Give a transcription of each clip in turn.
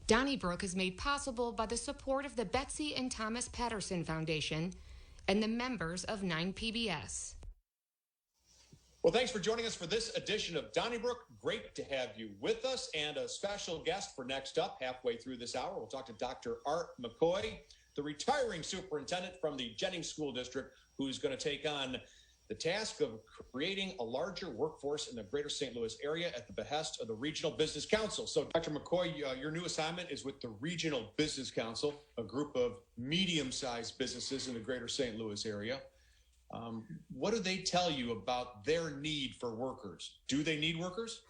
Donnybrook is made possible by the support of the Betsy and Thomas Patterson Foundation and the members of 9PBS. Well, thanks for joining us for this edition of Donnybrook. Great to have you with us, and a special guest for next up. Halfway through this hour, we'll talk to Dr. Art McCoy, the retiring superintendent from the Jennings School District, who's going to take on the task of creating a larger workforce in the greater St. Louis area at the behest of the Regional Business Council. So, Dr. McCoy, your new assignment is with the Regional Business Council, a group of medium-sized businesses in the greater St. Louis area. What do they tell you about their need for workers? Do they need workers?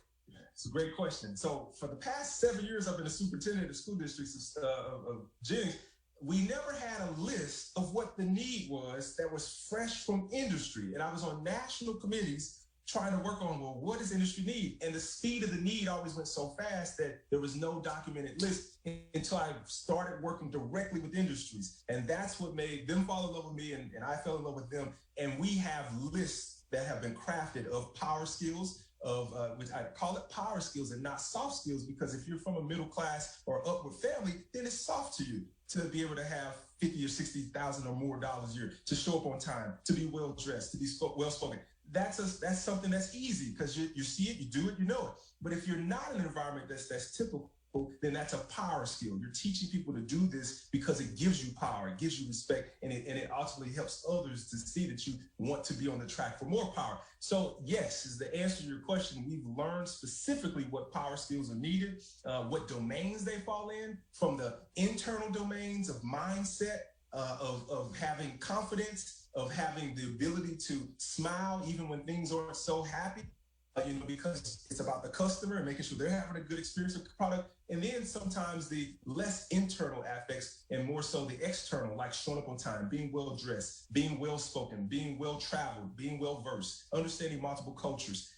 It's a great question. So for the past 7 years, I've been a superintendent of school districts of Jennings. We never had a list of what the need was that was fresh from industry. And I was on national committees trying to work on, well, what does industry need? And the speed of the need always went so fast that there was no documented list until I started working directly with industries. And that's what made them fall in love with me, and I fell in love with them. And we have lists that have been crafted of power skills, which I call it power skills and not soft skills, because if you're from a middle class or upward family, then it's soft to you to be able to have $50,000 or $60,000 or more dollars a year, to show up on time, to be well dressed, to be well spoken. That's something that's easy because you see it, you do it, you know it. But if you're not in an environment that's typical, then that's a power skill. You're teaching people to do this because it gives you power, it gives you respect, and it ultimately helps others to see that you want to be on the track for more power. So yes, is the answer to your question. We've learned specifically what power skills are needed, what domains they fall in, from the internal domains of mindset, of having confidence, of having the ability to smile even when things aren't so happy, because it's about the customer and making sure they're having a good experience with the product. And then sometimes the less internal aspects and more so the external, like showing up on time, being well dressed, being well spoken, being well traveled, being well versed, understanding multiple cultures,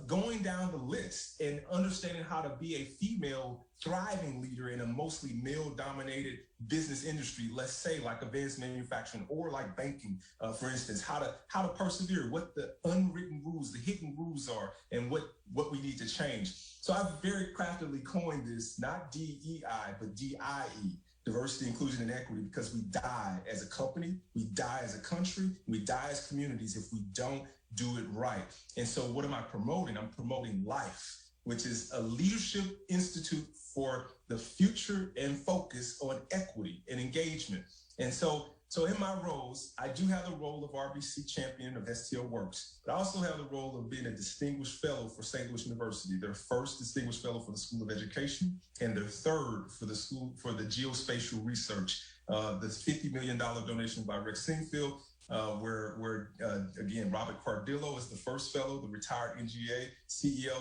going down the list and understanding how to be a female thriving leader in a mostly male-dominated business industry, let's say like advanced manufacturing or like banking, for instance, how to persevere, what the unwritten rules, the hidden rules are, and what we need to change. So I've very craftily coined this, not DEI, but D.I.E, diversity, inclusion, and equity, because we die as a company, we die as a country, we die as communities if we don't do it right. And so what am I promoting? I'm promoting L.I.F E, which is a leadership institute for the future and focus on equity and engagement. And so in my roles, I do have the role of RBC champion of STL.works, but I also have the role of being a distinguished fellow for St. Louis University, their first distinguished fellow for the School of Education, and their third for the School for the Geospatial Research. The $50 million donation by Rex Singfield, where again, Robert Cardillo is the first fellow, the retired NGA CEO.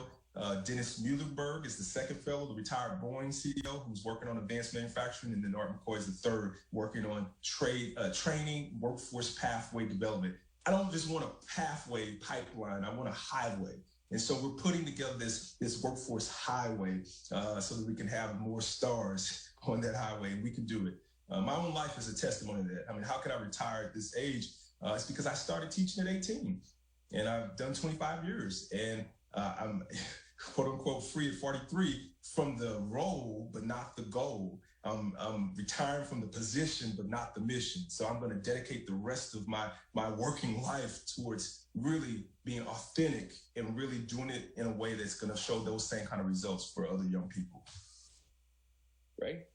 Dennis Muhlenberg is the second fellow, the retired Boeing CEO, who's working on advanced manufacturing, and then Art McCoy is the third, working on training, workforce pathway development. I don't just want a pathway pipeline, I want a highway. And so we're putting together this workforce highway so that we can have more stars on that highway, and we can do it. My own life is a testimony to that. I mean, how could I retire at this age? It's because I started teaching at 18, and I've done 25 years, and I'm quote unquote free at 43 from the role, but not the goal. I'm retiring from the position, but not the mission. So I'm going to dedicate the rest of my working life towards really being authentic and really doing it in a way that's going to show those same kind of results for other young people. Right.